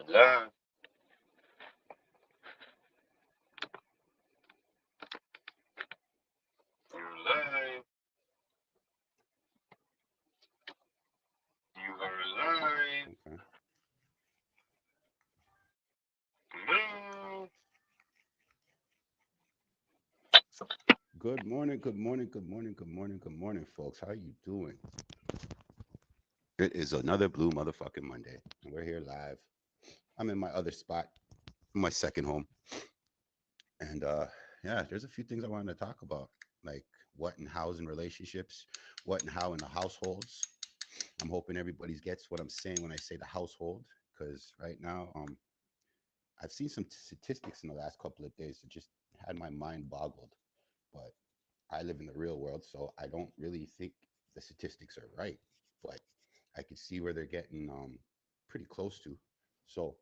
live. You're live. You are live. Okay. Hello. Good morning, good morning, good morning, good morning, good morning, folks. How you doing? It is another blue motherfucking Monday. And we're here live. I'm in my other spot, my second home. And yeah, there's a few things I wanted to talk about, like what and how's in relationships, what and how in the households. I'm hoping everybody gets what I'm saying when I say the household, because right now, I've seen some statistics in the last couple of days that just had my mind boggled. But I live in the real world, so I don't really think the statistics are right, but I can see where they're getting pretty close to. So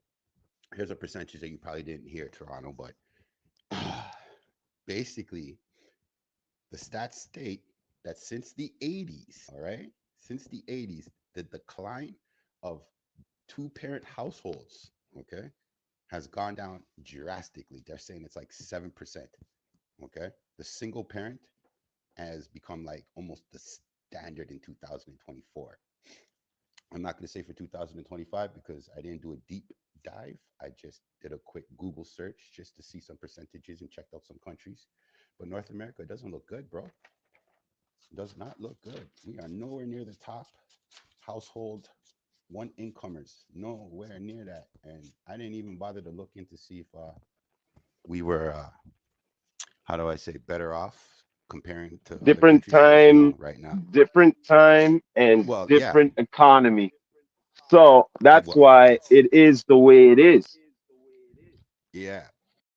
here's a percentage that you probably didn't hear, Toronto, but basically the stats state that since the 80s, all right, since the 80s, the decline of two-parent households, okay, has gone down drastically. They're saying it's like 7%, okay? The single parent has become like almost the standard in 2024. I'm not going to say for 2025 because I didn't do a deep dive. I just did a quick Google search just to see some percentages and checked out some countries. But North America doesn't look good, bro. Does not look good. We are nowhere near the top household one incomers. Nowhere near that. And I didn't even bother to look in to see if we were, how do I say, better off comparing to other countries. Because, right now, Different time, and well, yeah, different economy. So that's well, why that's, it is the way it is. yeah.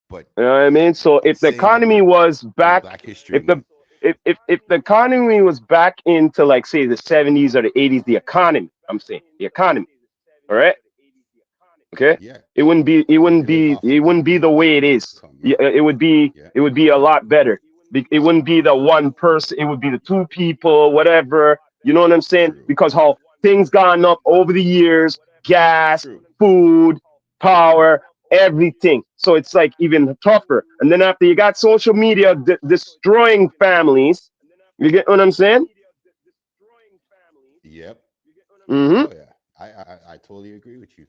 But You know what I mean? So if the same with economy was with back, Black History if the Month. if the economy was back into, like, say, the 70s or the 80s, the economy, I'm saying the economy, all right? Okay, Yeah, it we wouldn't could live be off it of wouldn't be the way it is. income. Yeah, yeah, It would be a lot better. It wouldn't be the one person. It would be the two people, whatever. You know what I'm saying? true, Because how things gone up over the years, gas, true. food, power, everything. So it's like even tougher. And then after you got social media destroying families, you get what I'm saying? Yep. Hmm. Oh yeah, I totally agree with you.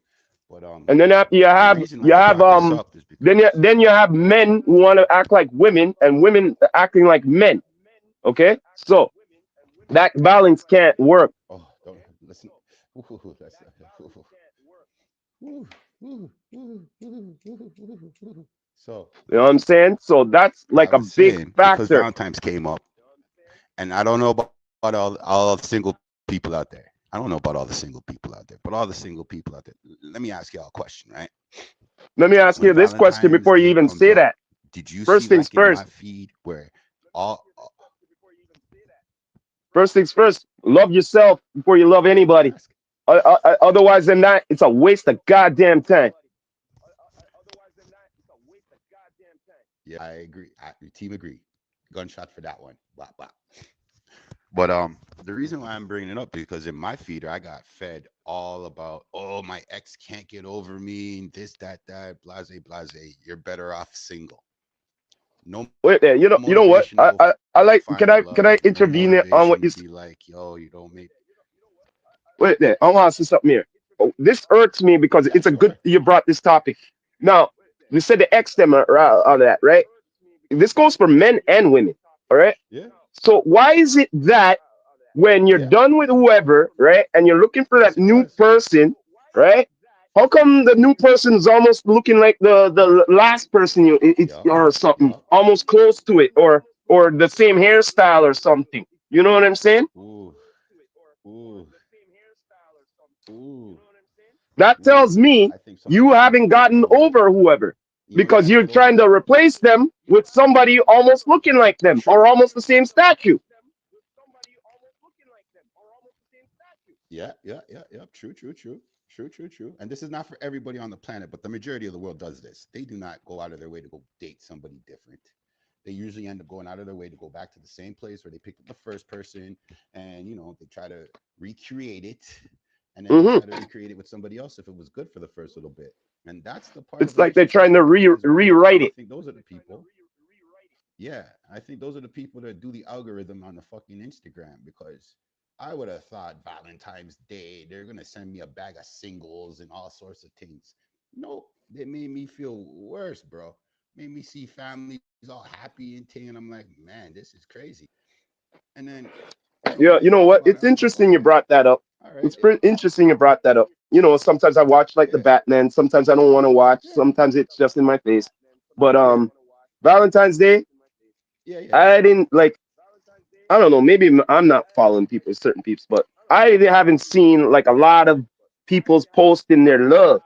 But And then after you the have reason why I brought this up is because then you have men who want to act like women and women acting like men. Okay, so that balance can't work. oh, don't listen. Ooh, that's ooh, ooh, ooh, ooh, ooh, ooh, ooh. So You know what I'm saying? So that's I like a was big saying because factor. Valentine's came up, and I don't know about all the single people out there. I don't know about all the single people out there, but all the single people out there. Let me ask y'all a question, right? Let me ask When you this question Valentine's before you Day even comes say up, that. did you see First like things in my first. feed where all First things first. Love yourself before you love I'm anybody. asking? Otherwise than that, it's a waste of goddamn time. Yeah, I agree. Your team agree. Gunshot for that one. Blah blah. But the reason why I'm bringing it up is because in my feeder I got fed all about, oh, my ex can't get over me, this that blase blase. You're better off single. No Wait there. motivation to You go know what? I find like. love. No Can I intervene motivation to on what be you? like, yo, you don't make. Wait there. I want to say something here. Oh, this irks me because Yeah, it's a sure. good you brought this topic. Now, you said the X them are all that, right? This goes for men and women. All right. Yeah, So why is it that when you're yeah. done with whoever, right, and you're looking for Yes, that it new does. person, right? How come the new person is almost looking like the last person it's Yup, or something, yup. almost close to it, or the same hairstyle or something? You know what I'm saying? Ooh, ooh, ooh, That ooh. tells me I think something you should be haven't put gotten over. over whoever You ain't because gotta you're get over trying it. to replace them with somebody almost looking like them or True. almost the same statue. Yeah, yeah, yeah, yeah. True, true, true. True, true, true. And this is not for everybody on the planet, but the majority of the world does this. They do not go out of their way to go date somebody different. They usually end up going out of their way to go back to the same place where they picked up the first person, and they try to recreate it and then Hmm. try to recreate it with somebody else if it was good for the first little bit. And that's the part of It's like they're relationships trying that to I think is wrong. rewrite I it. think those are the people. Yeah, I think those are the people that do the algorithm on the fucking Instagram, because I would have thought Valentine's Day, they're gonna send me a bag of singles and all sorts of things. Nope, they made me feel worse, bro. Made me see families all happy and thing, and I'm like, man, this is crazy. And then, Yeah, when I you think know what? about it, It's I'm like, interesting you okay, brought that up. all right, It's pretty interesting you brought that up. Sometimes I watch like the yeah, Batman. Sometimes I don't want to watch. yeah, Sometimes it's just in my face. But yeah, Valentine's Day, yeah, yeah. I didn't like. I don't know. Maybe I'm not following people, certain peeps, but I haven't seen like a lot of people's posting their love.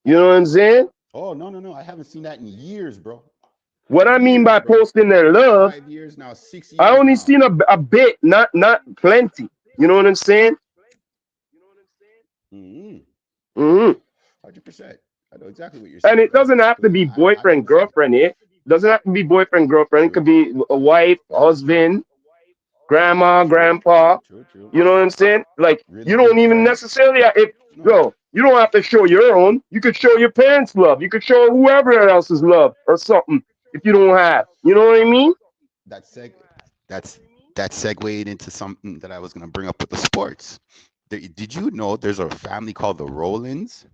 You know what I'm saying? Oh, no, no, no, I haven't seen that in years, bro. What I mean Years, by bro. posting their Like love, 5 years now, six I years only now. seen a bit, not plenty. You know what I'm saying? Mm-hmm. Hmm. 100%. I know exactly what you're And saying, it bro. doesn't have to Because be I boyfriend haven't seen it. girlfriend. It doesn't have to be boyfriend girlfriend. It could True. be a wife, Facts. husband, grandma, True. grandpa. True. True. True. You know what I'm saying? Like Really you good don't even friend. necessarily if No. yo, you don't have to show your own. You could show your parents' love. You could show whoever else's love or something if you don't have. You know what I mean? That seg that's that segued into something that I was gonna bring up with the sports. Did you know there's a family called the Rolands,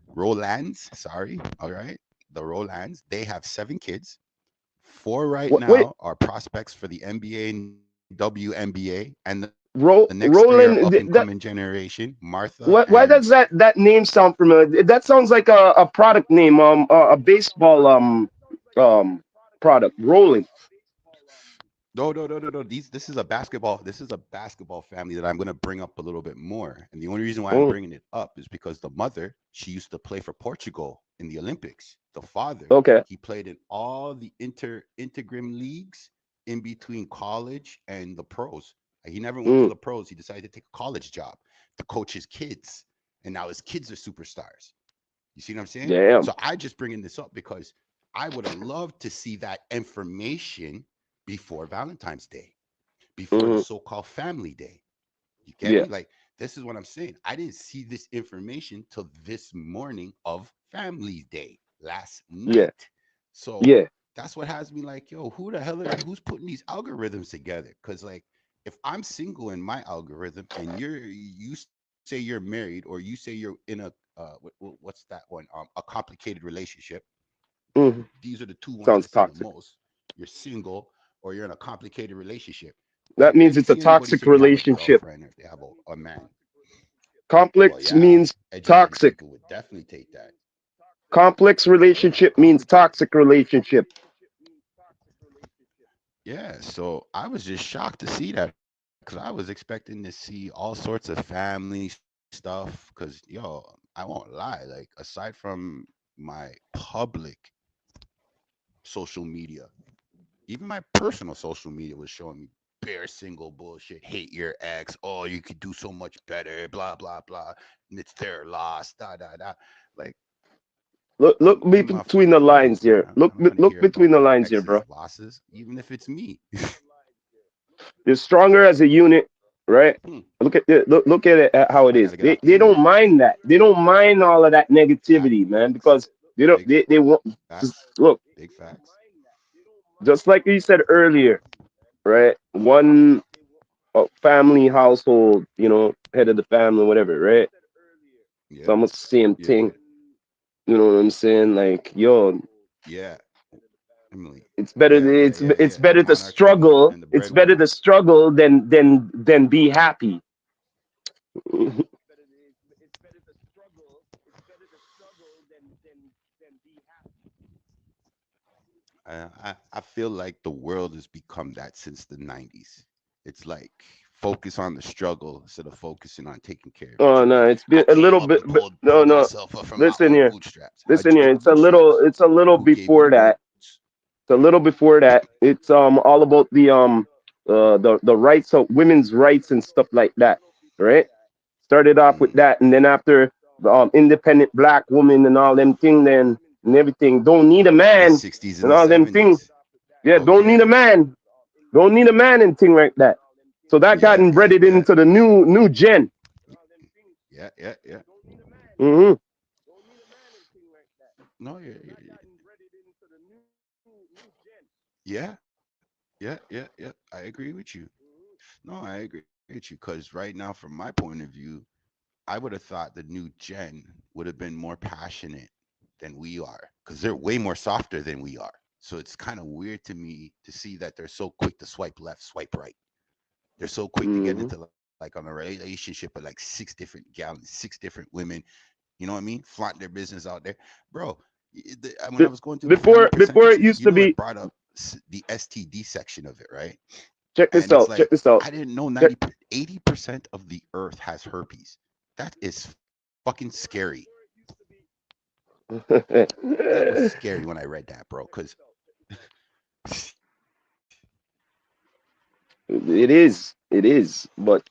sorry, all right? The Rolands. They have 7 kids. 4 right Wait, now are prospects for the NBA and WNBA, and the next 3 are up and coming Roland. generation, That Martha and why does that name sound familiar? That sounds like a product name. A baseball product. Rolling. no, no, no, no, no. This is a basketball. This is a basketball family that I'm going to bring up a little bit more. And the only reason why I'm Mm, bringing it up is because the mother, she used to play for Portugal in the Olympics. The father, okay. he played in all the intergrim leagues in between college and the pros. He never went to Mm, the pros. He decided to take a college job to coach his kids, and now his kids are superstars. You see what I'm saying? damn. So I just bringing this up because I would have loved to see that information before Valentine's Day, before the Hmm. so-called family day. You get Yeah. me? Like, this is what I'm saying. I didn't see this information till this morning of Family Day last Yeah. night. So Yeah. that's what has me like, yo, who the hell who's putting these algorithms together? Because like, if I'm single in my algorithm and you say you're married, or you say you're in a what's that one, a complicated relationship, Hmm. these are the 2 ones I Sounds see the toxic. most. You're single or you're in a complicated relationship. I That means rarely it's a see anybody toxic say they have a relationship. girlfriend or if they have a man. Well, Complex yeah, means educated toxic. people would definitely take that. Complex Yeah, relationship means complicated. toxic relationship. Yeah, so I was just shocked to see that because I was expecting to see all sorts of family stuff. Because, yo, I won't lie. Like, aside from my public social media, even my personal social media was showing me bare single bullshit, hate your ex, oh, you could do so much better, blah, blah, blah, and it's their loss, da, da, da. Like, Look I'm in my between the lines 40s, here. man. I Look don't want to look hear between about the my lines here, bro. ex's losses, even if it's me. You're stronger as a unit, right? Hmm, Look at it at how it I is. got to get They off the they don't internet. mind that. They don't mind all of that negativity, Facts. man, because they don't Big they want just facts. look, Big facts. just like you said earlier, right? One family household, head of the family, whatever, right? It's Yeah. almost the same Yeah. thing. You know what I'm saying? Like, yo, Yeah. Emily. it's better Yeah. Yeah. Yeah. it's Yeah. The better to monarch and struggle. the It's better breadwinner. to struggle than be happy. I feel like the world has become that since the 90s. It's like focus on the struggle instead of focusing on taking care of your Oh no, children. it's I been a came little up bit, and but no, pulled no. myself up from my Listen own here, bootstraps. How'd listen you here. get the bootstraps? It's a little Who gave you the before that. boots? It's a little before that. It's all about the rights of women's rights and stuff like that, right? Started off with Mm. that, and then after independent black woman and all them thing, then and everything. Don't need a The man 60s and and the all them thing. 70s. Yeah, don't need a Okay. man. Don't need a man and thing like that. So that got Yeah. inbred Yeah. it Yeah. into the new gen. Yeah, yeah, yeah. Hmm. No, yeah, yeah, yeah, yeah, yeah, yeah. I agree with you. No, I agree with you because right now, from my point of view, I would have thought the new gen would have been more passionate than we are because they're way more softer than we are. So it's kind of weird to me to see that they're so quick to swipe left, swipe right. They're so quick to get Hmm. into like on a relationship with like six different gals, six different women. You know what I mean? Flaunt their business out there, bro. When I was going through the family Before it percentages, used to it be. brought up the STD section of it, right? Check And this it's out. Check like this out. I didn't know Check. 80% of the earth has herpes. That is fucking scary. That was scary when I read that, bro. Because It is. It is. But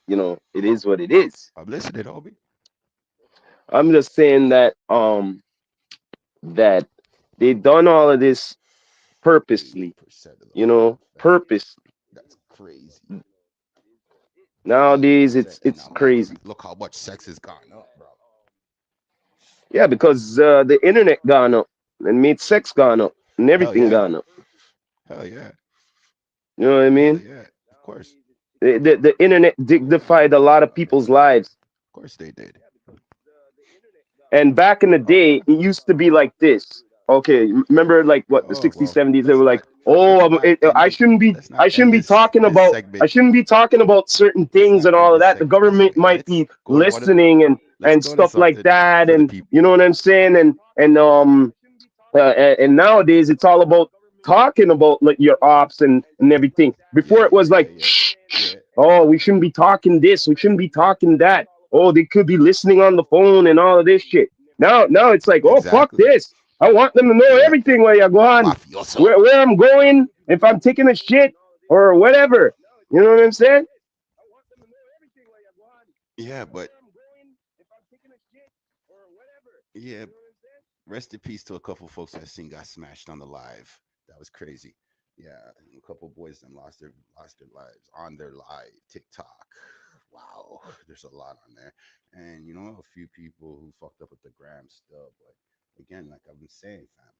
it is what it is. I'm listening, Obi. I'm just saying that they done all of this purposely. 80% of the earth. Purposely. That's crazy. Nowadays, 80%. it's And it's now crazy. look how much sex has gone up, bro. Yeah, because the internet gone up and made sex gone up and Hell everything yeah. gone up. Hell yeah. You know what I Hell mean? yeah. Of course. The internet dignified a lot of people's lives. Of course they did. And back in the day, it used to be like this. Okay, remember like what the Oh '60s, well, '70s? They let's were not like, "Oh, end it. Let's not I end shouldn't be this talking about, segment. certain Let's things not and end all of this that. The segment this government way. might Let's be go to one. listening Let's and go to stuff like something that, for the and you people. know what I'm saying, and nowadays it's all about talking about like your ops and everything. Before Yeah, it yeah, was yeah, like, yeah, shh, shh, yeah. oh, we shouldn't be talking this, we shouldn't be talking that. Oh, they could be listening on the phone and all of this shit. Now it's like, oh, fuck Exactly. this. I want them to know Yeah. everything where you go on, Mafioso. where I'm going, if I'm taking a shit or whatever. You know what I'm saying? Yeah, but yeah. Rest in peace to a couple folks I seen got smashed on the live. That was crazy. Yeah, a couple boys that lost their lives on their live TikTok. Wow, there's a lot on there, and a few people who fucked up with the gram still. But again, like I've been saying, fam,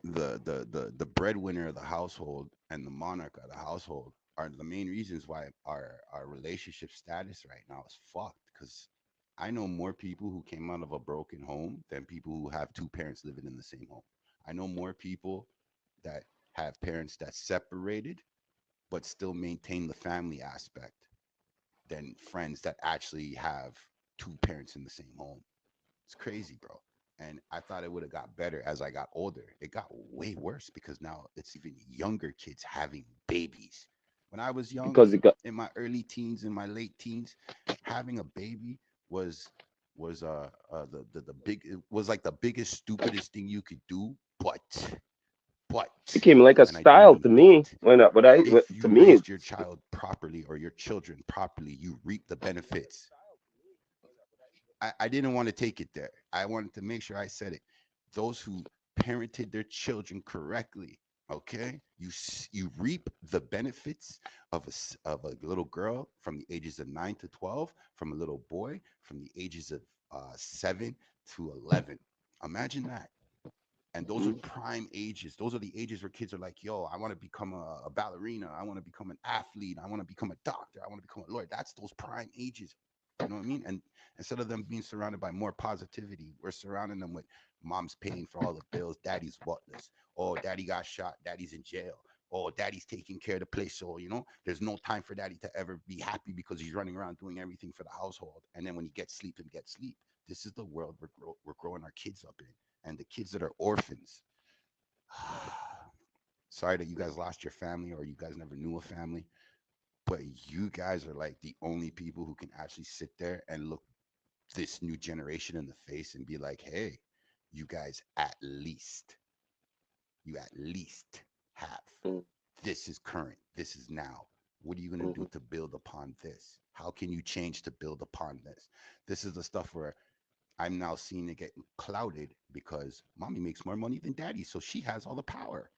the breadwinner of the household and the monarch of the household are the main reasons why our relationship status right now is fucked. Because I know more people who came out of a broken home than people who have two parents living in the same home. I know more people that have parents that separated but still maintain the family aspect than friends that actually have two parents in the same home. It's crazy, bro. And I thought it would have got better as I got older. It got way worse because now it's even younger kids having babies. When I was young, Because it got in my early teens, in my late teens, having a baby was the big it was like the biggest stupidest thing you could do. But became like a and I do style mean to me. if To you me, raised your child properly or your children properly, you reap the benefits. I didn't want to take it there. I wanted to make sure I said it. Those who parented their children correctly, okay, you reap the benefits of a little girl from the ages of 9 to 12, from a little boy from the ages of 7 to 11. Imagine that. And those are prime ages. Those are the ages where kids are like, yo, I want to become a ballerina. I want to become an athlete. I want to become a doctor. I want to become a lawyer. That's those prime ages. You know what I mean? And instead of them being surrounded by more positivity, we're surrounding them with mom's paying for all the bills, daddy's buttless. Oh, daddy got shot, daddy's in jail. Oh, daddy's taking care of the place. So, there's no time for daddy to ever be happy because he's running around doing everything for the household. And then when he gets sleep, he gets sleep. This is the world we're growing our kids up in. And the kids that are orphans, sorry that you guys lost your family or you guys never knew a family, but you guys are like the only people who can actually sit there and look this new generation in the face and be like, hey, you guys at least have this is current, this is now. What are you going to do to build upon this? How can you change to build upon this? This is the stuff where I'm now seeing it getting clouded because mommy makes more money than daddy, so she has all the power.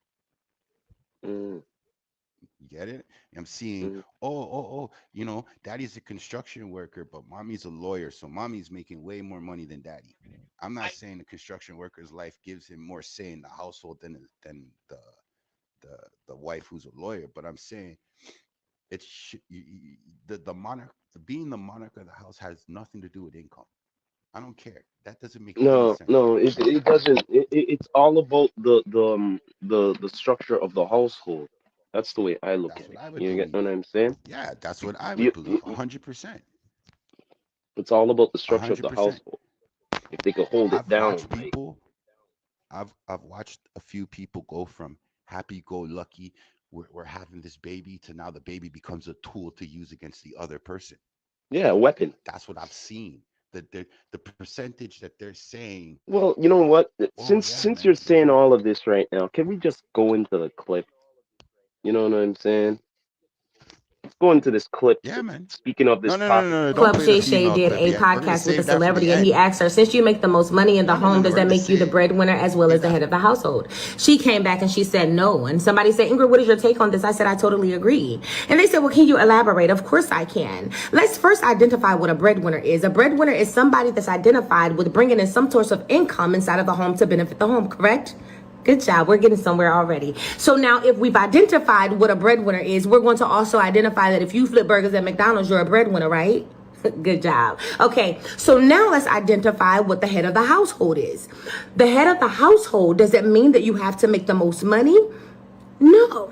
You get it? I'm seeing, Mm. daddy's a construction worker, but mommy's a lawyer, so mommy's making way more money than daddy. I'm not saying the construction worker's life gives him more say in the household than the the wife who's a lawyer, but I'm saying the monarch, being the monarch of the house has nothing to do with income. I don't care. That doesn't make any No, sense. no, it doesn't. It's all about the structure of the household. That's the way I look That's at what it. I would You get what believe. I'm saying? Yeah, that's what I would You, believe. 100%. it's all about the A structure of hundred the percent. household. If they could hold it I've down, watched like people. I've watched a few people go from happy go lucky, we're having this baby, to now the baby becomes a tool to use against the other person. yeah, a weapon. That's what I've seen. The percentage that they're saying, Well, you know what? oh Since yeah, since you're man, saying all of this right now, can we just go into the clip? You know what I'm saying? Let's go into this clip. yeah, man. Speaking of No, this no, no, topic. no, no. Don't Club play the Shay Shay female did clip a yet. We're gonna podcast with a save that for the celebrity, and he end. asked her, since you make the most money in the No, no, no, home, no. does We're that gonna make you the save breadwinner as well as the that. head of the household? She came back and she said no. And somebody said, Ingrid, what is your take on this? I said, I totally agree. And they said, well, can you elaborate? Of course I can. Let's first identify what a breadwinner is. A breadwinner is somebody that's identified with bringing in some source of income inside of the home to benefit the home, correct? Good job. We're getting somewhere already. So now if we've identified what a breadwinner is, we're going to also identify that if you flip burgers at McDonald's, you're a breadwinner, right? Good job. Okay, so now let's identify what the head of the household is. The head of the household, does it mean that you have to make the most money? No.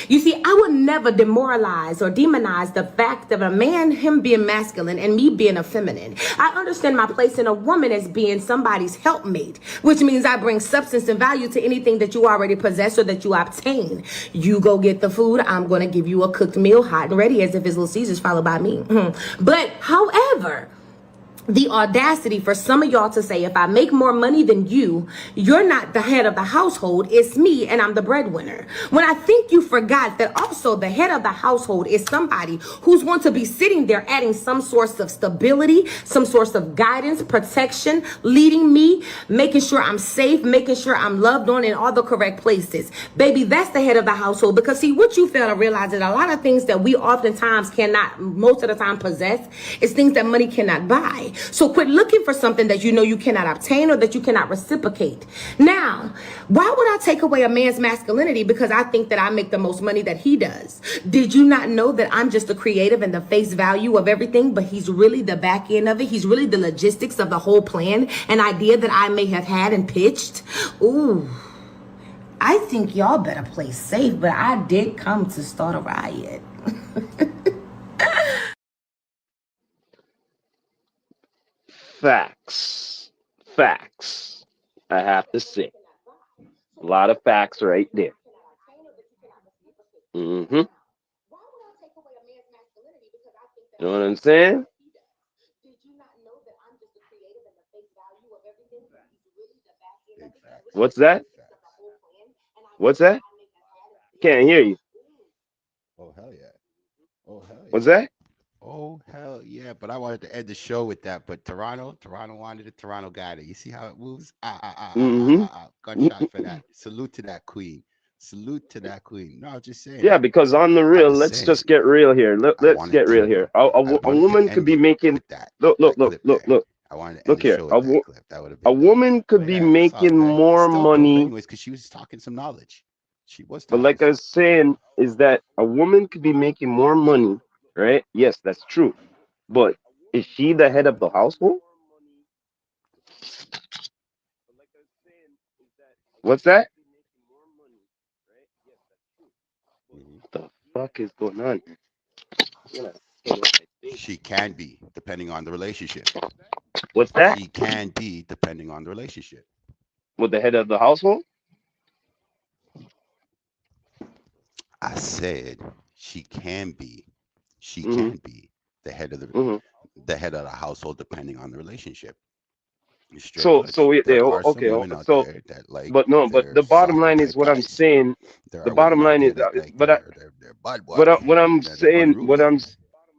You see, I would never demoralize or demonize the fact of a man, him being masculine and me being a feminine. I understand my place in a woman as being somebody's helpmate, which means I bring substance and value to anything that you already possess or that you obtain. You go get the food, I'm going to give you a cooked meal, hot and ready, as if it's Little Caesars followed by me. But however, the audacity for some of y'all to say, if I make more money than you, you're not the head of the household, it's me and I'm the breadwinner. When I think you forgot that also the head of the household is somebody who's going to be sitting there adding some source of stability, some source of guidance, protection, leading me, making sure I'm safe, making sure I'm loved on in all the correct places. Baby, that's the head of the household. Because see, what you fail to realize is a lot of things that we oftentimes cannot, most of the time, possess is things that money cannot buy. So quit looking for something that you know you cannot obtain or that you cannot reciprocate. Now, why would I take away a man's masculinity because I think that I make the most money that he does? Did you not know that I'm just the creative and the face value of everything, but he's really the back end of it? He's really the logistics of the whole plan, an idea that I may have had and pitched. Ooh, I think y'all better play safe, but I did come to start a riot. Facts. Facts. I have to say. A lot of facts right there. Hmm. You know what I'm saying? Big facts. What's that? Big facts. What's that? Can't hear you. Oh hell yeah. Oh hell What's yeah. that? Oh hell yeah! But I wanted to end the show with that. But Toronto wanted it. Toronto got it. You see how it moves? Hmm. Gunshot for that. Salute to that queen. Salute to that queen. No, I was just saying. Yeah, because on the I real, was let's just saying. get real here. I Let's wanted get real to. here. I A wanted to woman could end be it making with that look, look, that look, clip look, there. look, I wanted to end look the here. show with that clip. That would have A been dope. woman could But be yeah, it's all making good. It's more still dope, money. anyways, because she was talking some knowledge. She was But talking like I some. was saying, is that a woman could be making more money, right? Yes, that's true. But is she the head of the household? What's that? Mhm. The fuck is going on? Yeah. She can be, depending on the relationship. What's that? She can be, depending on the relationship. With the head of the household? I said she can be. She Hmm. can be the head of Hmm. the head of the household, depending on the relationship. Straight So, bush. There are some okay. women out So, there that like but no, but their the bottom softer line is type what I'm guys. saying. There The are bottom women out line there is, that like their bud boy, what I'm they're saying, unruly.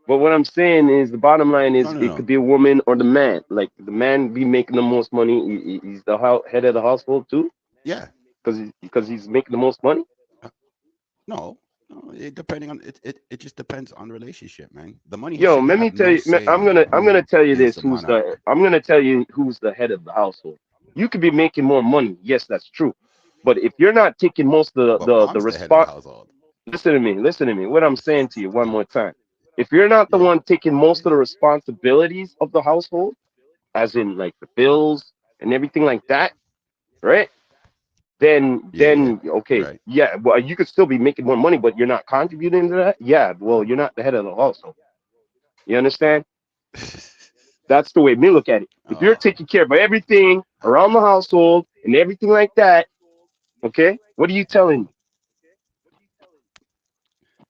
but what I'm saying is the bottom line No, is no, it could no. be a woman or the man. Like the man be making the most money. He's the head of the household too, Yeah. because he's making the most money. Uh, No, It depending on it just depends on the relationship, man. The money Yo, shouldn't let me have tell no you. say I'm on gonna who tell you is this. the Who's monarch. the? I'm gonna tell you who's the head of the household. You could be making more money. Yes, that's true. But if you're not taking most of But the mom's the head of the response, household. listen to me. Listen to me. What I'm saying to you one more time. If you're not the Yeah, one taking most of the responsibilities of the household, as in like the bills and everything like that, right? yeah, Then okay, right. yeah. Well, you could still be making more money, but you're not contributing to that. Yeah. Well, you're not the head of the household. You understand? That's the way me look at it. If you're Oh, taking care of everything around the household and everything like that, okay, what are you telling me?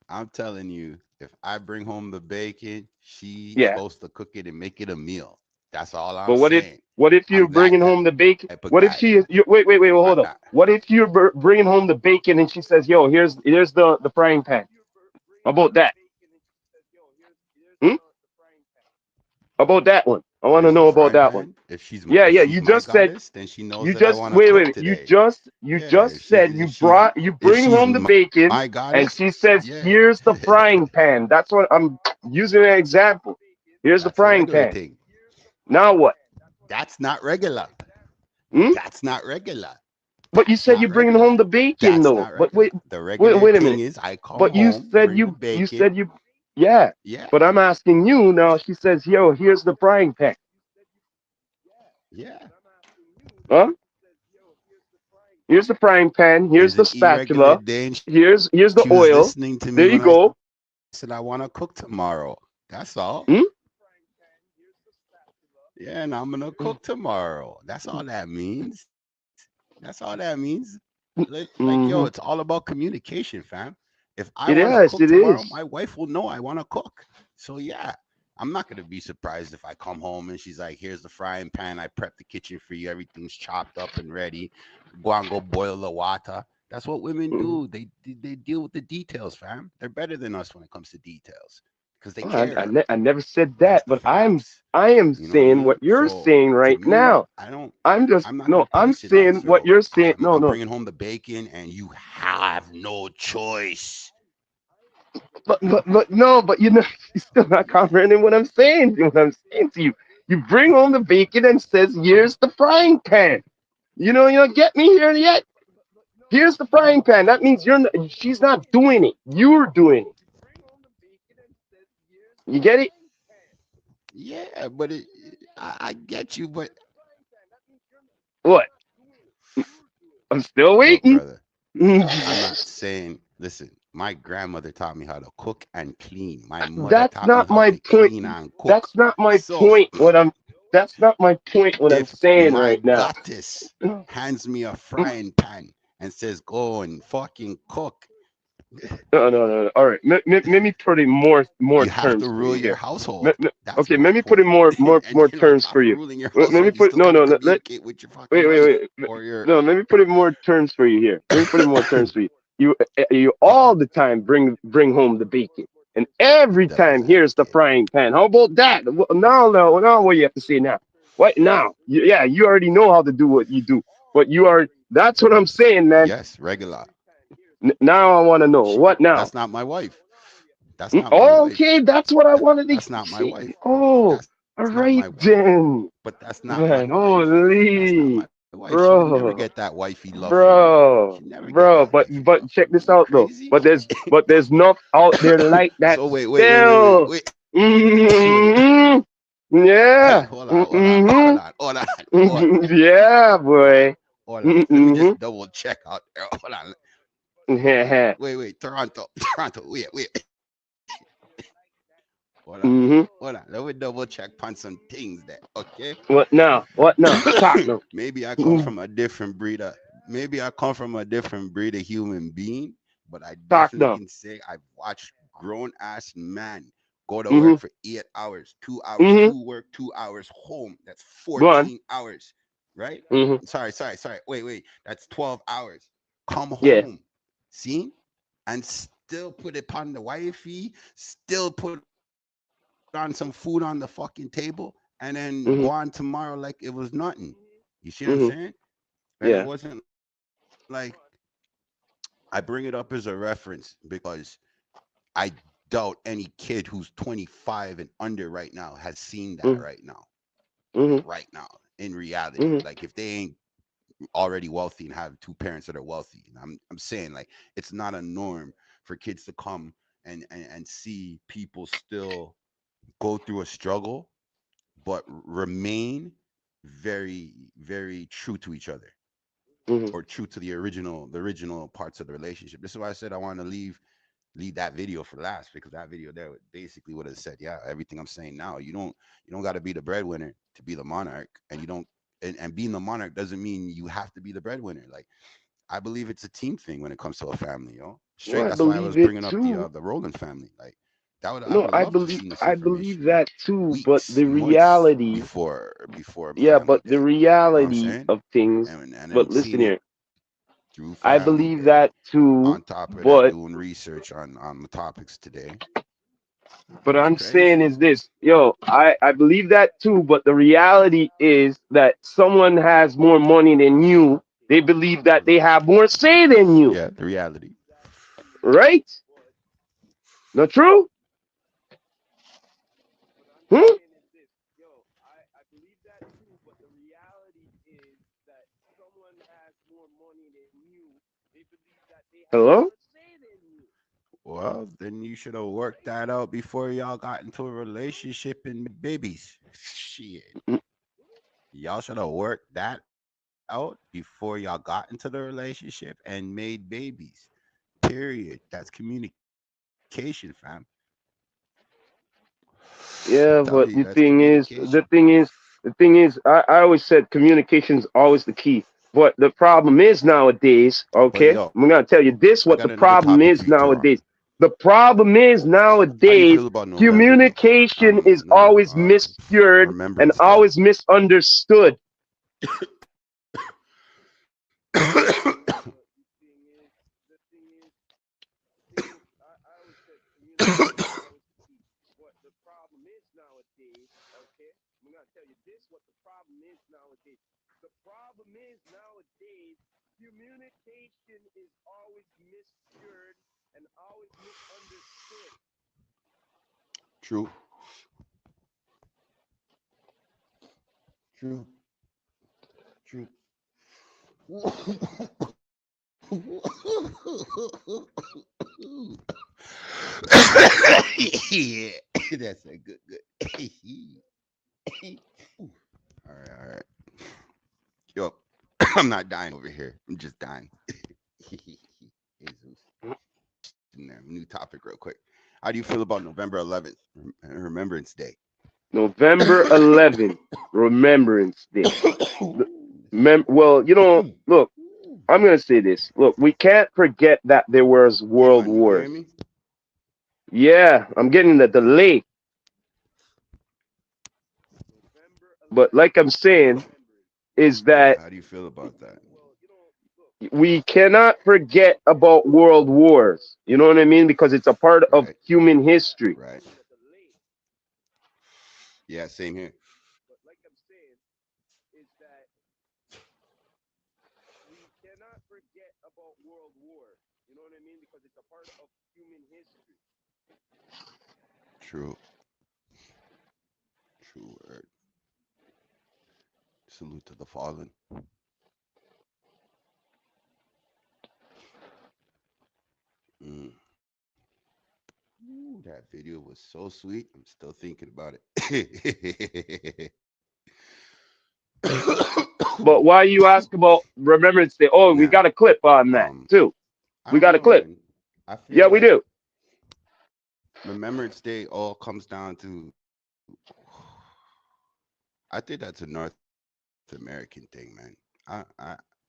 I'm telling you, if I bring home the bacon, she's Yeah, supposed to cook it and make it a meal. That's all I'm but saying. what if you're I'm that bringing home the bacon? type of What if guy. she is? Wait, well, hold I'm up. not. What if you're bringing home the bacon and she says, "Yo, here's the frying pan." How about that? Hmm? How about that one? I want to Here's the know about frying that one. pan. Yeah, If yeah. she's You my just said goddess, then she knows you that I just want to wait, cook wait. today. You Yeah, just said you brought you if bring she's home the bacon, my and goddess, she says, yeah. "Here's the frying pan." That's what I'm using an example. Here's the That's a frying regular pan. thing. Now what? That's not regular. Hmm? That's not regular. But you That's said not you're bringing regular. home the bacon, That's though. not But regular. The regular wait a thing minute. is I come But you home, said bring the you bacon. said you, yeah. Yeah, But I'm asking you now. She says, "Yo, here's the frying pan." yeah. Huh? Here's the frying pan. Here's Is the an irregular spatula. day and Here's the she was oil. listening to There me you when I said go. I want to cook tomorrow. That's all. Hmm? Yeah, and I'm gonna cook tomorrow. That's all that means. That's all that means. Like yo, it's Mm-hmm. all about communication, fam. If I want It to cook is. It tomorrow, is. my wife will know I want to cook. So yeah, I'm not gonna be surprised if I come home and she's like, "Here's the frying pan. I prepped the kitchen for you. Everything's chopped up and ready. Go and go boil the water." That's what women Mhm. do. They deal with the details, fam. They're better than us when it comes to details because they Oh, care. I never said That's that, the but facts. I am You know what I saying what mean? you're So saying to right me, now. I don't. I'm just I'm not no. gonna I'm place it saying as what yo. you're saying. No, I'm no. bringing home the bacon, and you have no choice. But no. But you know, you're still not comprehending what I'm saying. What I'm saying to you. You bring home the bacon and says, "Here's the frying pan." You don't get me here yet. Here's the frying pan. That means you're. She's not doing it. You're doing it. You get it? Yeah, but I get you, but What? I'm still look, waiting. brother, I'm not saying. Listen, my grandmother taught me how to cook and clean. My mother That's taught me not how my to point. clean and cook. That's not my So point. That's not my point. What I'm if saying my right now. goddess hands me a frying pan and says, "Go and fucking cook," No, no, no. All right. Let me put in more you have to terms for rule you your here. Household. That's Okay, let my me put in point. And more you're not terms for you. ruling your Let me household. You put still no, got to no, no. communicate with your fucking Wait, wait, wife wait. or your. No, let me put in more terms for you here. Let me put in more terms for you. You all the time bring home the bacon, and every Devil's time here's the advocate. frying pan. How about that? Now, no, now what you have to say now? What now? Yeah, you already know how to do what you do, but you are. That's what I'm saying, man. Yes, regular. Now I want to know what now. That's not my wife. That's not my wife. Okay, that's what I wanted to That's not my see. wife. Oh, That's not all my wife. right then. But that's not my Man, wife. That's not my holy, wife. She would never get bro, that wifey love from me. She'd bro, never get that bro. wifey love But from check me. this You out though. crazy? But there's enough out there like that So still. wait. Wait. hmm Hey, Yeah. hold on, hold Yeah, boy. hold on. Let me hmm just double check out there. Hold on. Yeah. Wait. Toronto, Toronto. Wait. hmm Hold on. Let me double check on some things there. Okay. What now? What now? Talk now. Maybe I come from a different breed of maybe I come from a different breed of human being, but I Talk definitely now. can say I've watched grown ass man go to hmm work for 8 hours, 2 hours hmm to work, 2 hours home. That's Go on. 14 hours, right? hmm Sorry. Wait. That's 12 hours. Come Yeah. home, see, and still put it upon the wifey, still put on some food on the fucking table, and then go on tomorrow like hmm it was nothing. You see what I'm saying? hmm And it Yeah. wasn't like, I don't know. I bring it up as a reference because I doubt any kid who's 25 and under right now has seen that Mm, right now. mm, Right now, in reality, mm. like if they ain't already wealthy and have two parents that are wealthy, and I'm saying like it's not a norm for kids to come and see people still go through a struggle but remain very true to each other, Mhm. or true to the original parts of the relationship. This is why I said I want to leave that video for last, because that video there basically would have said, yeah, everything I'm saying now. You don't got to be the breadwinner to be the monarch, and you don't and being the monarch doesn't mean you have to be the breadwinner. Like, I believe it's a team thing when it comes to a family, yo. Well, Straight. I That's why I was believe it bringing up too. the Roland family. Like, that would I No, would have loved to seen this I believe information that too. But weeks, the months reality, before yeah, family but the day. You know what I'm reality saying? of things. And But then listen seeing it here, through I family believe day. that too. On top of that, But doing research on the topics today. but It's I'm saying crazy. is this, yo, I believe that too. But the reality is that someone has more money than you. They believe that they have more say than you, Yeah, the reality. right? Not true? Hmm? Hello? Well, then you should have worked that out before y'all got into a relationship and made babies. Shit. Mm, Y'all should have worked that out before y'all got into the relationship and made babies. Period. That's communication, fam. I'm telling you, yeah, that's but communication. the thing is, I always said communication is always the key. But the problem is nowadays, But okay, yo, I'm gonna tell you this I what got the another problem topic for is you, Teron. nowadays. The problem is How do you nowadays feel about November, though? communication is always miscured and Remembrance Day. always misunderstood. True. True. True. Yeah, that's a good. All right, all right. Yo, I'm not dying over here. I'm just dying. Jesus. There, new topic, real quick. How do you feel about November 11th, Remembrance Day? November 11th, Remembrance Day. Well, look, I'm gonna say this. Look, we can't forget that there was world You can hear wars. me? Yeah, I'm getting the delay, but like I'm saying, is that How do you feel about that? we cannot forget about world wars. You know what I mean? Because it's a part of Right, human history. right. Yeah, same here. True, true word. Salute to the fallen. Mm. Ooh, that video was so sweet. I'm still thinking about it. But why you ask about Remembrance Day? Oh, we Now, got a clip on that too. I We don't got a know, clip. man. I feel Yeah, we like do. Remembrance Day all comes down to. I think that's a North American thing, man.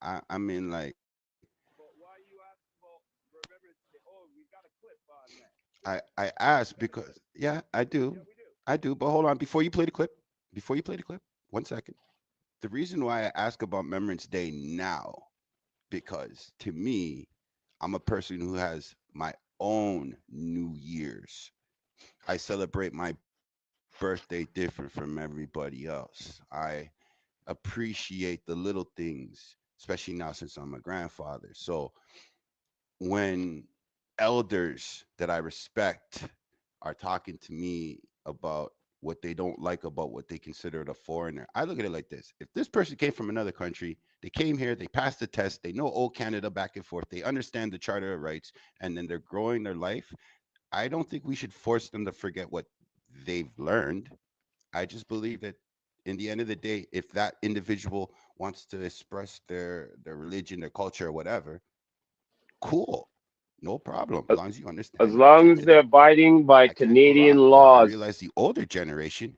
I mean, like, I asked because, yeah, I do. But hold on, before you play the clip, 1 second. The reason why I ask about Remembrance Day now, because to me, I'm a person who has my own New Year's. I celebrate my birthday different from everybody else. I appreciate the little things, especially now since I'm a grandfather. So when elders that I respect are talking to me about what they don't like about what they consider a foreigner, I look at it like this. If this person came from another country, they came here, they passed the test, they know old Canada back and forth, they understand the Charter of Rights, and then they're growing their life, I don't think we should force them to forget what they've learned. I just believe that in the end of the day, if that individual wants to express their religion, their culture, or whatever, cool, no problem, as long as you As understand long as they're Canada. abiding by I can't go Canadian wrong. But I laws. realize the older generation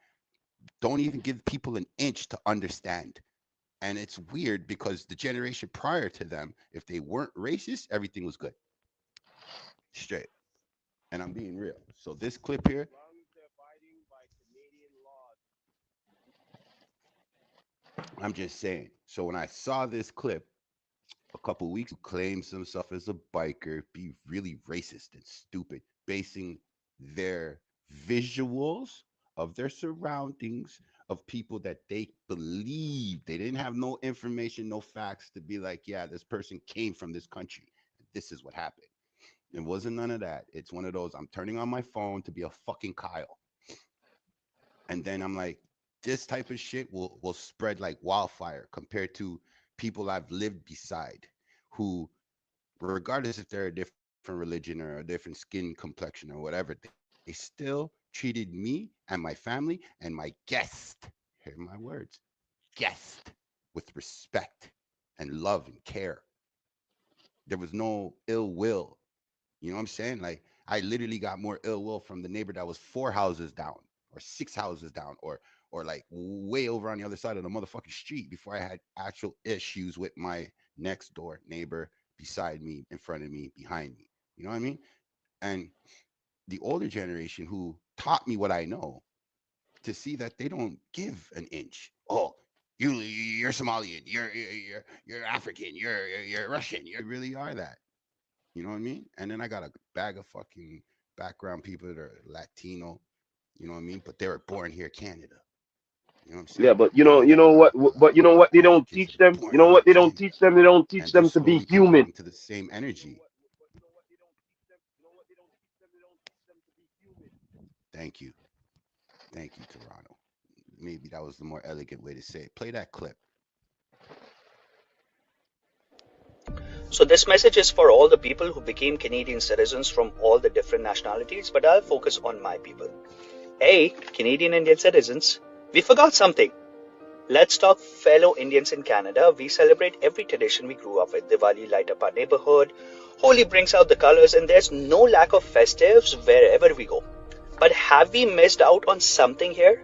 don't even give people an inch to understand. And it's weird because the generation prior to them, if they weren't racist, everything was good. Straight. And I'm being real. So this clip here, I'm just saying. So when I saw this clip a couple weeks ago, claims himself as a biker, be really racist and stupid, basing their visuals of their surroundings of people that they believe. They didn't have no information, no facts to be like, yeah, this person came from this country. This is what happened. It wasn't none of that. It's one of those, I'm turning on my phone to be a fucking Kyle. And then I'm like, this type of shit will spread like wildfire compared to people I've lived beside who, regardless if they're a different religion or a different skin complexion or whatever, they still treated me and my family and my guest, hear my words, guest, with respect and love and care. There was no ill will. You know what I'm saying? Like, I literally got more ill will from the neighbor that was 4 houses down or 6 houses down or like way over on the other side of the motherfucking street before I had actual issues with my next door neighbor beside me, in front of me, behind me. You know what I mean? And the older generation who taught me what I know, to see that they don't give an inch. Oh, you're Somalian, you're African, you're Russian, you really are that. You know what I mean? And then I got a bag of fucking background people that are Latino, you know what I mean? But they were born here, Canada. You know what I'm Yeah, saying? but And then I you got know what? a lot But of you know what they African don't kids teach that are them. You born know here what in they don't Canada. teach them? They don't teach And they're them to be slowly human. contributing to the same energy. Thank you. Thank you, Toronto. Maybe that was the more elegant way to say it. Play that clip. So this message is for all the people who became Canadian citizens from all the different nationalities, but I'll focus on my people. Hey, Canadian Indian citizens, we forgot something. Let's talk fellow Indians in Canada. We celebrate every tradition we grew up with. Diwali light up our neighborhood, Holi brings out the colors, and there's no lack of festives wherever we go. But have we missed out on something here?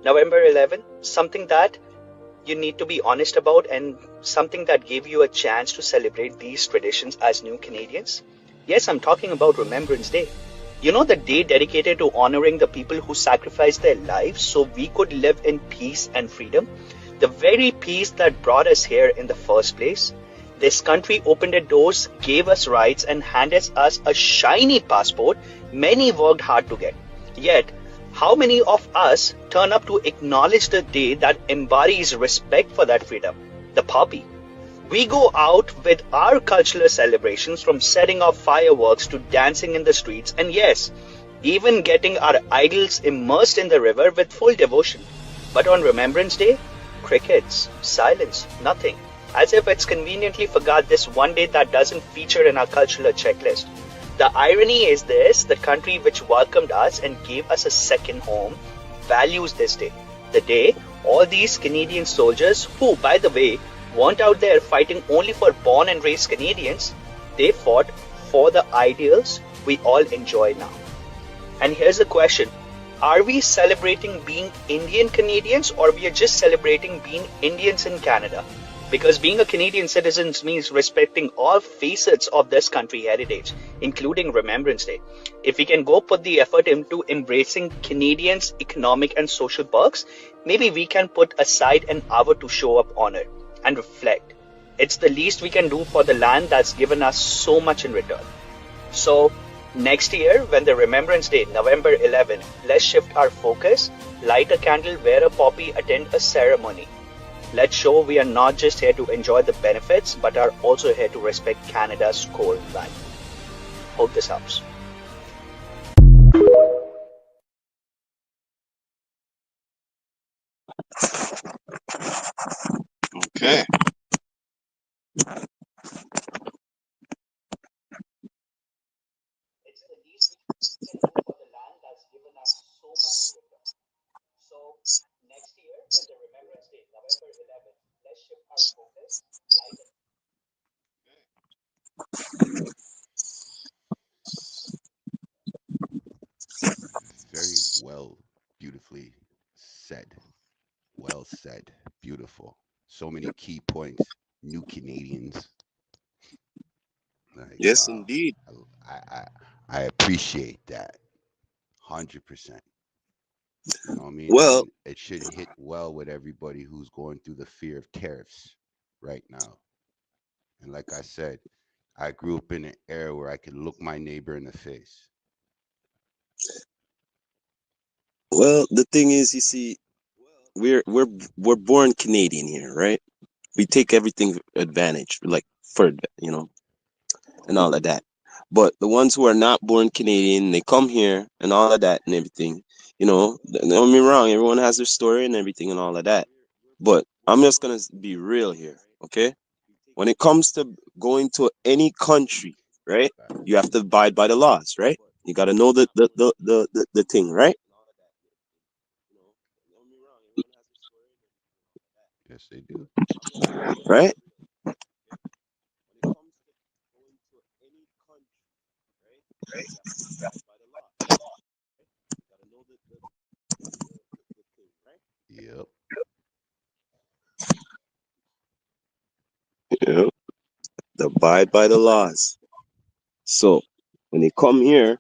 November 11, something that you need to be honest about and something that gave you a chance to celebrate these traditions as new Canadians? Yes, I'm talking about Remembrance Day. You know, the day dedicated to honoring the people who sacrificed their lives so we could live in peace and freedom. The very peace that brought us here in the first place. This country opened its doors, gave us rights, and handed us a shiny passport many worked hard to get. Yet, how many of us turn up to acknowledge the day that embodies respect for that freedom? The poppy. We go out with our cultural celebrations, from setting off fireworks to dancing in the streets, and yes, even getting our idols immersed in the river with full devotion. But on Remembrance Day, crickets, silence, nothing. As if it's conveniently forgot this one day that doesn't feature in our cultural checklist. The irony is this: the country which welcomed us and gave us a second home values this day. The day all these Canadian soldiers, who, by the way, weren't out there fighting only for born and raised Canadians, they fought for the ideals we all enjoy now. And here's the question: are we celebrating being Indian Canadians, or we are just celebrating being Indians in Canada? Because being a Canadian citizen means respecting all facets of this country heritage, including Remembrance Day. If we can go put the effort into embracing Canadians' economic and social perks, maybe we can put aside an hour to show up honor and reflect. It's the least we can do for the land that's given us so much in return. So, next year, when the Remembrance Day, November 11, let's shift our focus, light a candle, wear a poppy, attend a ceremony. Let's show we are not just here to enjoy the benefits, but are also here to respect Canada's core value. Hope this helps. Okay. It's the least we can do for the land that's given us so much freedom. So next year, when the Remembrance Day, November 11th, let's shift our focus, light and Very well, beautifully said. Well said. Beautiful. So many key points. New Canadians. Like, Yes, wow. indeed. I appreciate that. 100%. You know what I mean? Well, And it should hit well with everybody who's going through the fear of tariffs right now. And like I said, I grew up in an era where I could look my neighbor in the face. well, the thing is, you see, we're born Canadian here, right? We take everything advantage, like for and all of that. But the ones who are not born Canadian, they come here and all of that and everything. Don't get me wrong, everyone has their story and everything and all of that. But I'm just gonna be real here, okay? When it comes to going to any country, right? You have to abide by the laws, right? You got to know the thing, right? Yes, they do. Right? Yep. Yeah. Abide by the laws. So when they come here,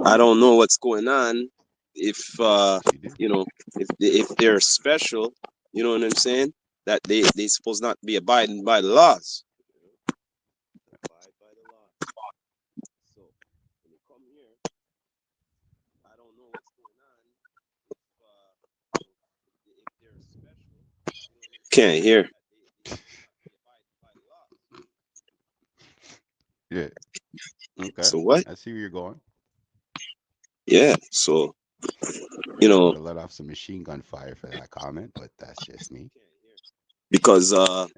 I don't know what's going on. If Yes, you do. you know, if they're special, you know what I'm saying? That they supposed not be abiding by the laws. Can't hear. Yeah. Okay. So what? I see where you're going. Yeah. So I would you have let off some machine gun fire for that comment, but that's just me. because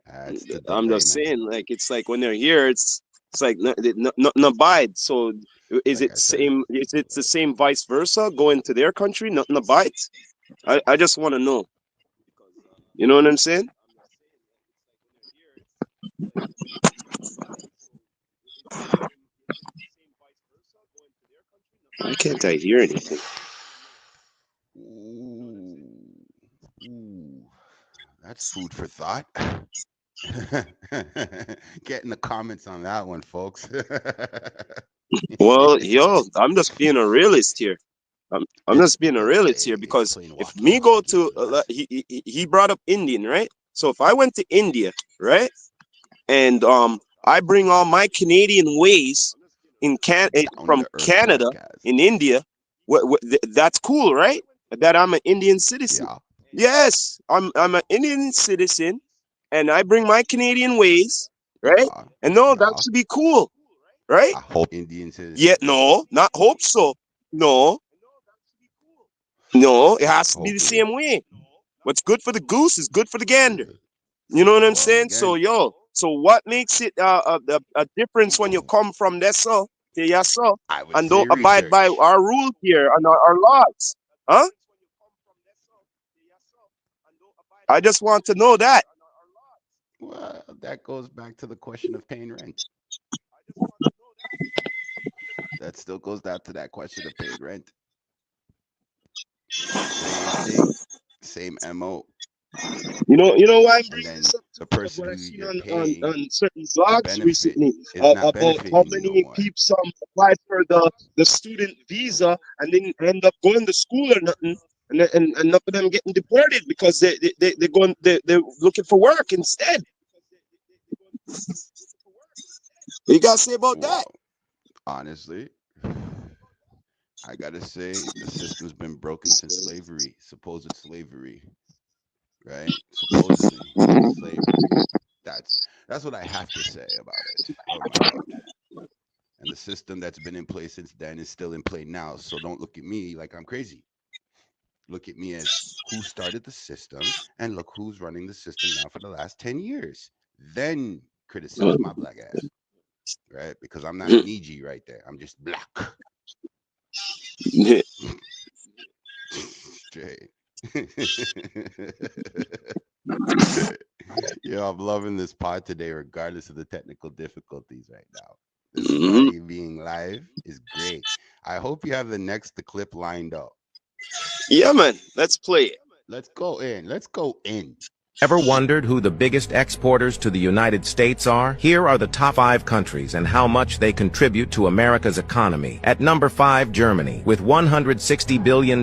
That's the I'm delay, just man. saying, like it's like when they're here, it's like nothing abide. So Like I said, Is it the same vice versa? Going to their country, nothing abide. I just want to know. You know what I'm saying? Why can't I hear anything? ooh, ooh, that's food for thought. Get in the comments on that one, folks. Well, yo, I'm just being a realist here. I'm just being a realist here It's because plain if walkie me go talkie. to he brought up Indian, right? So if I went to India, right, and I bring all my Canadian ways Down from to earth Canada podcast. in India, that's cool, right? That I'm an Indian citizen. Yeah, Yes, I'm an Indian citizen, and I bring my Canadian ways, right? yeah, And no, that yeah. should be cool, right? I hope Indian Yeah, citizen. no, not hope so. No, no, it has to be the Hopefully. same way. What's good for the goose is good for the gander. You know what I'm Well, saying? So again, yo, so what makes it a difference when you come from there so to yes so I would and say don't abide by research. our rules here and our laws? Huh? I just want to know that. Well, that goes back to the question of paying rent. That still goes down to that question of paying rent. Same thing, same MO. You know why I'm And bringing then this up too? the Because person what who I've seen you're on paying certain a blogs benefit recently is not about how benefiting you no many more. peeps applied for the student visa and then end up going to school or nothing, and enough of them getting deported because they're looking for work instead. What you gotta say about that? Well, honestly, I gotta say the system's been broken since slavery, supposed slavery, right? Supposedly slavery. That's what I have to say about it from my heart. system that's been in place since then is still in play now. So don't look at me like I'm crazy. Look at me as who started the system and look who's running the system now for the last 10 years. Then criticize my black ass, right? Because I'm not Niji right there. I'm just black. Straight. Yeah, I'm loving this pod today, regardless of the technical difficulties right now. This party being live is great. I hope you have the next clip lined up. Yeah, man. Let's play it. Let's go in. Let's go in. Ever wondered who the biggest exporters to the United States are? Here are the top 5 countries and how much they contribute to America's economy. At number 5, Germany, with $160 billion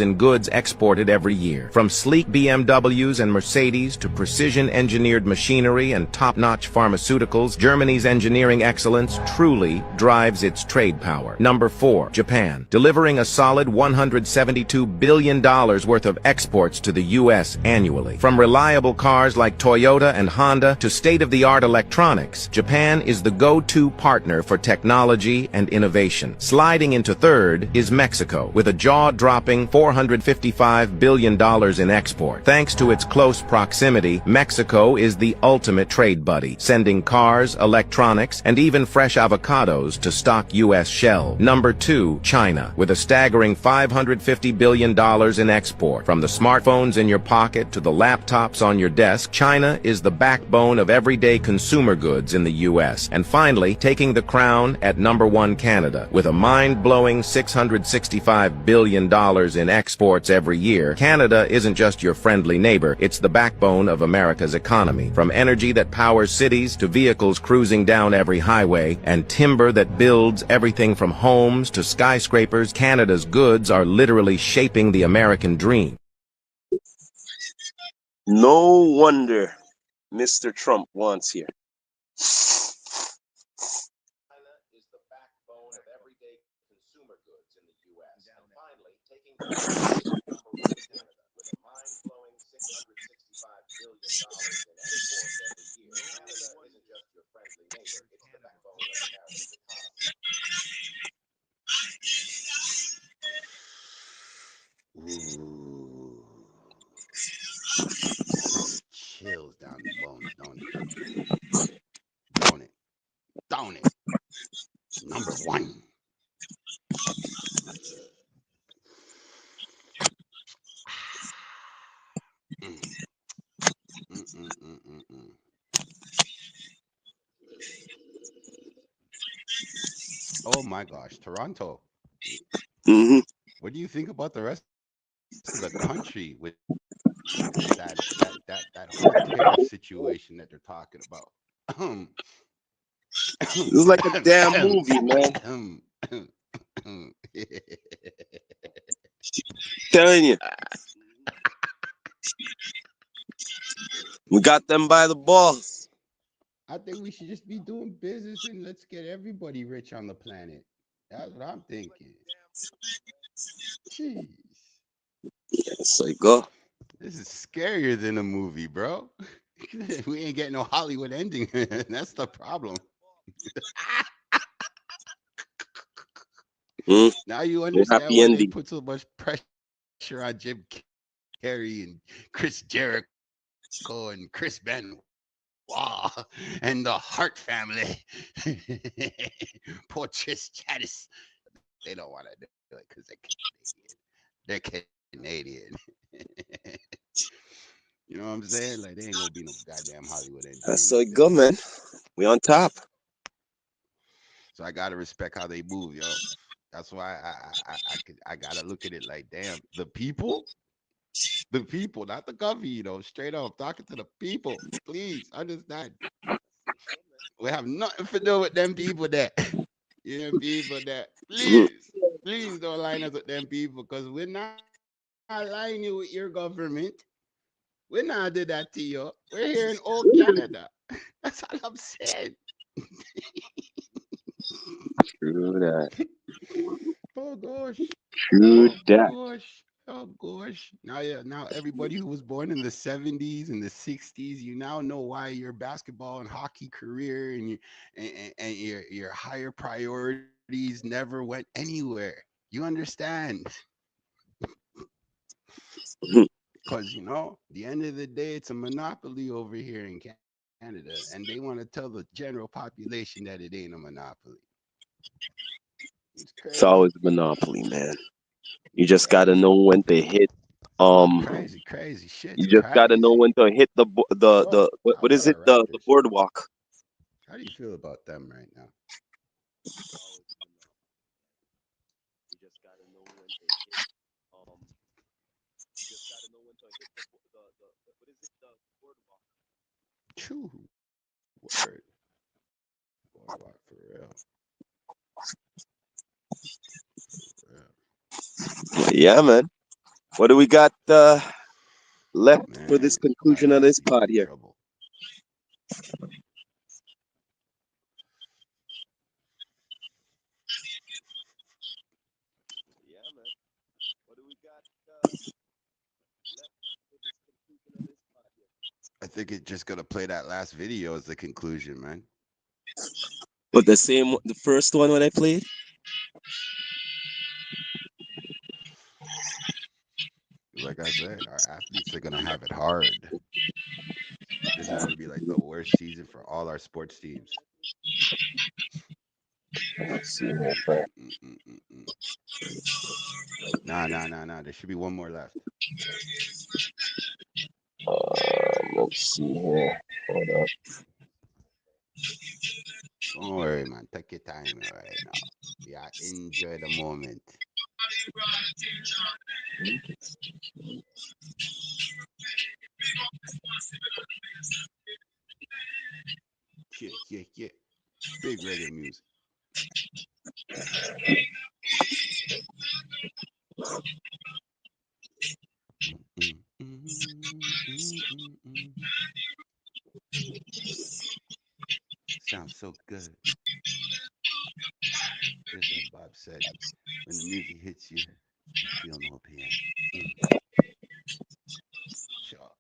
in goods exported every year. From sleek BMWs and Mercedes to precision-engineered machinery and top-notch pharmaceuticals, Germany's engineering excellence truly drives its trade power. Number 4, Japan, delivering a solid $172 billion worth of exports to the U.S. annually. From reliable cars like Toyota and Honda to state-of-the-art electronics, Japan is the go-to partner for technology and innovation. Sliding into 3rd is Mexico, with a jaw-dropping $455 billion in export. Thanks to its close proximity, Mexico is the ultimate trade buddy, sending cars, electronics, and even fresh avocados to stock U.S. shelves. Number 2, China, with a staggering $550 billion in export. From the smartphones in your pocket to the laptops on your desk, China is the backbone of everyday consumer goods in the U.S. And finally, taking the crown at number 1, Canada. With a mind-blowing $665 billion in exports every year, Canada isn't just your friendly neighbor, it's the backbone of America's economy. From energy that powers cities to vehicles cruising down every highway and timber that builds everything from homes to skyscrapers, Canada's goods are literally shaping the American dream. No wonder Mr. Trump wants here. China is the backbone of everyday consumer goods in the U.S. And finally, taking the number 1, Canada, with a mind-blowing $665 billion in exports every year. Canada isn't just your friendly neighbor, it's the backbone of America's economy. Ooh. Sends chills down the bones, don't it? Don't it? Don't it? Number 1. Mm. Mm, mm, mm, mm, mm. Oh my gosh, Toronto. What do you think about the rest of the country with that whole tariff situation that they're talking about? It's like a damn movie, man. Telling you. We got them by the balls. I think we should just be doing business and let's get everybody rich on the planet. That's what I'm thinking. Jeez. Yes, I go. This is scarier than a movie, bro. We ain't getting no Hollywood ending. That's the problem. Now you understand why they put so much pressure on Jim Carrey and Chris Jericho and Chris Benoit and the Hart family. Poor Trish Stratus. They don't want to do it because they're Canadian. You know what I'm saying? Like, they ain't gonna be no goddamn Hollywood ending. That's so good, man. We on top. So I gotta respect how they move, yo. That's why I gotta look at it like, damn, the people, not the government, you know, straight up talking to the people. Please understand. We have nothing to do with them people that, you know, people that. Please don't line us with them people, because we're not aligning you with your government. We're not do that to you. We're here in old Canada. That's all I'm saying. True that. Oh gosh. True that. Gosh. Oh gosh. Now yeah, now everybody who was born in the 70s and the 60s, you now know why your basketball and hockey career and and your higher priorities never went anywhere. You understand? Because the end of the day, it's a monopoly over here in Canada, and they want to tell the general population that it ain't a monopoly. It's It's crazy. always a monopoly, man. You just gotta know when to hit. Um, Crazy, crazy. Shit's you just gotta know crazy. when to hit So, the how what about is it, our the Raptors? boardwalk. How do you feel about them right now? You just gotta know when to hit. Um, you just gotta know when to hit the what is it, the boardwalk. True word. Boardwalk for real. For real. Yeah, man. What do we got left for Man, this our conclusion of this athletes are pod in here? trouble. Yeah, man. What do we got left for this conclusion of this pod here? I think it just gonna play that last video as the conclusion, man. But the first one when I played. Like I said, our athletes are gonna have it hard. This is gonna be like the worst season for all our sports teams. Let's see here, Frank. Mm-mm-mm-mm. Nah. There should be one more left. Let's see here. Hold up. Don't worry, man. Take your time right now. Yeah, enjoy the moment. Yeah. Big reggae music. Mm-mm-mm-mm-mm-mm. Sounds so good. Just like Bob said, when the music hits you, you feel no pain. Mm, sure.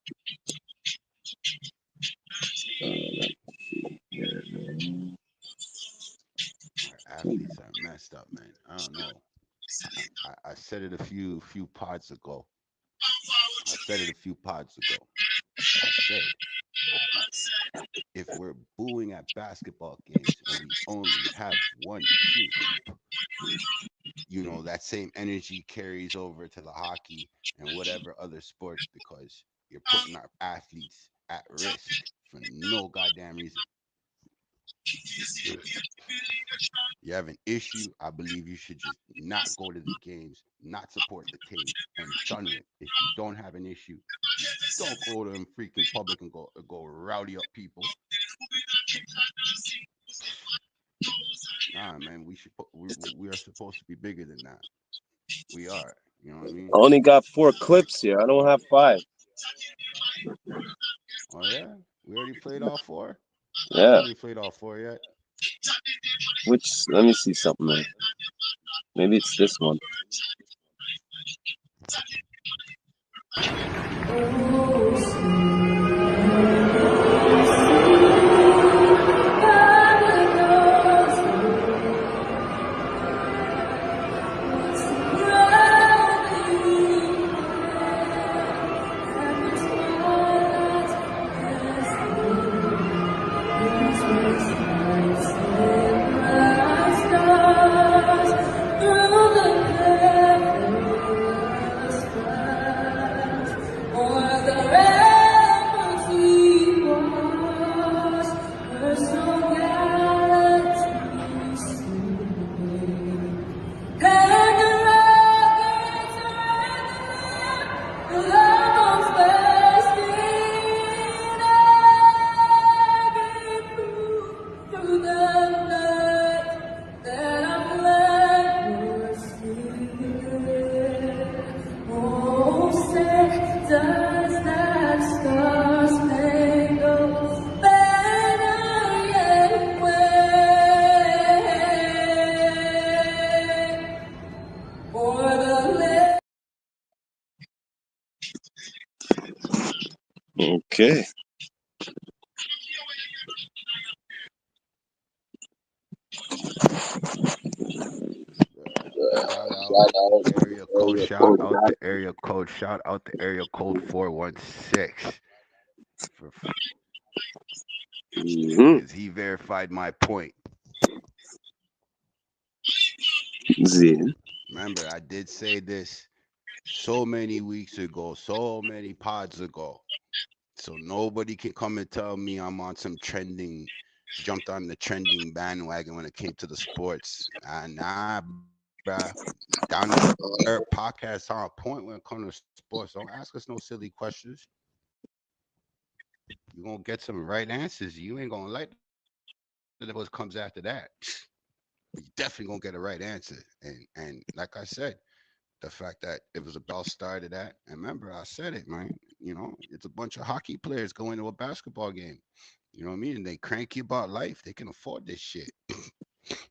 Our athletes are messed up, man. I don't know. I said it a few pods ago. I said it a few pods ago. I said if we're booing at basketball games and we only have one team, that same energy carries over to the hockey and whatever other sports because you're putting our athletes at risk for no goddamn reason. You have an issue, I believe you should just not go to the games, not support the team, and done with. If you don't have an issue, don't go to them freaking public and go rowdy up people. Nah, man, we are supposed to be bigger than that. We are. You know what I mean? I only got 4 clips here. I don't have 5. Oh yeah, we already played all 4. I Yeah. haven't played all 4 yet. Let me see something, man. Maybe it's this one. Okay. Shout out the area code. Shout out the area code. Shout out the area code 416 for Mm-hmm. because he verified my point. Zin. Remember, I did say this so many weeks ago, so many pods ago. So nobody can come and tell me I'm on some trending, jumped on the trending bandwagon when it came to the sports. Nah, bruh. Down the Earth podcast on point when it comes to sports. Don't ask us no silly questions. You're gonna get some right answers. You ain't gonna like what comes after that. But you definitely gonna get a right answer. And like I said, the fact that it was about started at, and remember I said it, man. You know, it's a bunch of hockey players going to a basketball game. You know what I mean? And they cranky about life. They can afford this shit.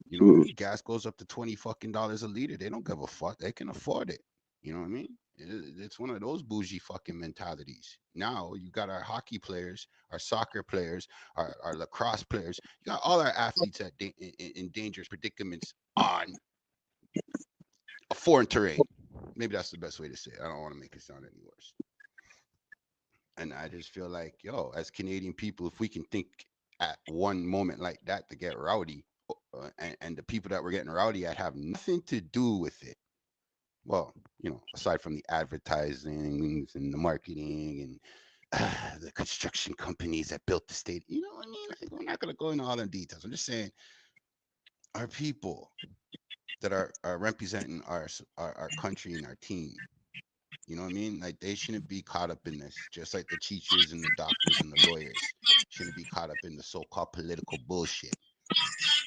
You know what I mean? Gas goes up to $20 a liter. They don't give a fuck. They can afford it. You know what I mean? It's one of those bougie fucking mentalities. Now you got our hockey players, our soccer players, our lacrosse players. You got all our athletes in dangerous predicaments on a foreign terrain. Maybe that's the best way to say it. I don't want to make it sound any worse. And I just feel like, yo, as Canadian people, if we can think at one moment like that to get rowdy, and the people that we're getting rowdy at have nothing to do with it. Well, you know, aside from the advertising and the marketing and the construction companies that built the state, you know what I mean? Like, we're not going to go into all the details. I'm just saying our people that are representing our country and our team, you know what I mean? Like, they shouldn't be caught up in this, just like the teachers and the doctors and the lawyers shouldn't be caught up in the so-called political bullshit.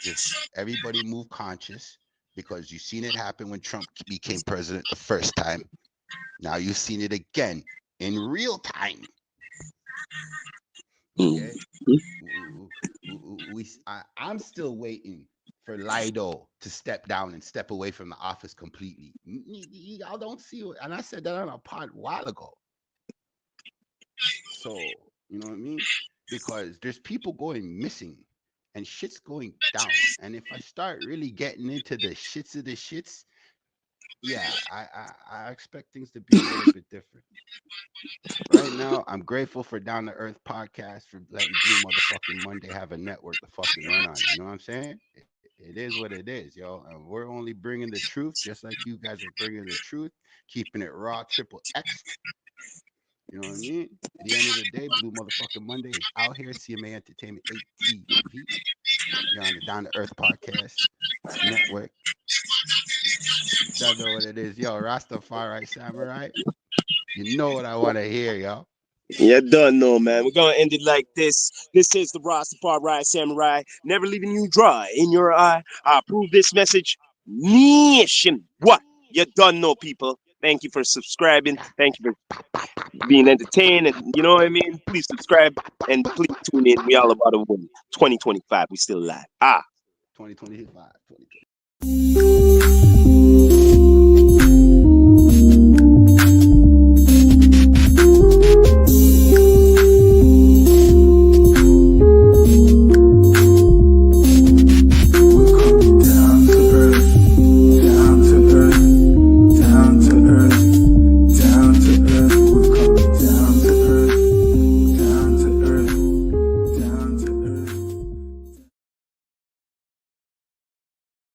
Just everybody move conscious, because you've seen it happen when Trump became president the first time. Now you've seen it again in real time. Okay? I'm still waiting for Lido to step down and step away from the office completely. Y'all don't see it. And I said that on a pod a while ago. So, you know what I mean? Because there's people going missing and shit's going down. And if I start really getting into the shits of the shits, yeah, I expect things to be a little bit different. Right now, I'm grateful for Down to Earth podcast for letting Blue Motherfucking Monday have a network to fucking run on. You know what I'm saying? It is what it is, yo. And we're only bringing the truth, just like you guys are bringing the truth, keeping it raw, triple X. You know what I mean? At the end of the day, Blue Motherfucking Monday is out here. CMA Entertainment ATV. You're on the Down to Earth podcast network. Don't know what it is, yo. Rastafari Samurai. You know what I want to hear, yo. You don't know, man. We're gonna end it like this. This is the Rastafari Samurai, never leaving you dry in your eye. I approve this message. Nation. What? You don't know, people. Thank you for subscribing. Thank you for being entertained. And you know what I mean? Please subscribe and please tune in. We all about to win. 2025. We still alive. 2025. 2025.